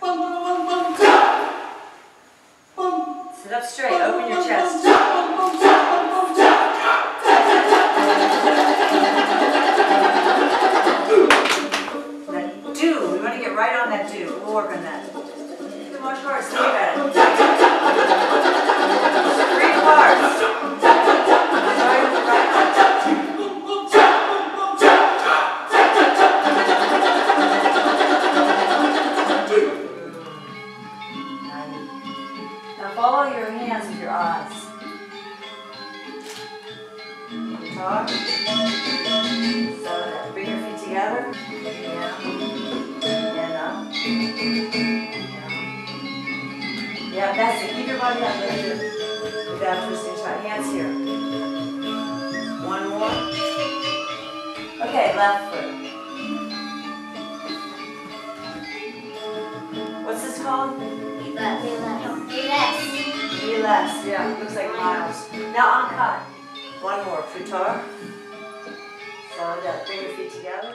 Sit up straight, open your chest. That do, we want to get right on that do. We'll work on that. The march cards, think about it. 3 parts. Starting with the right. Now follow your hands with your eyes. Talk. So that. Bring your feet together. Yeah. And up. Yeah, that's it. Keep your body up. Lift it. Without twisting your side. Hands here. 1 more. Okay, left foot. What's this called? Less, yeah, looks like miles. Now uncut. 1 more. Futar. So that, bring your feet together.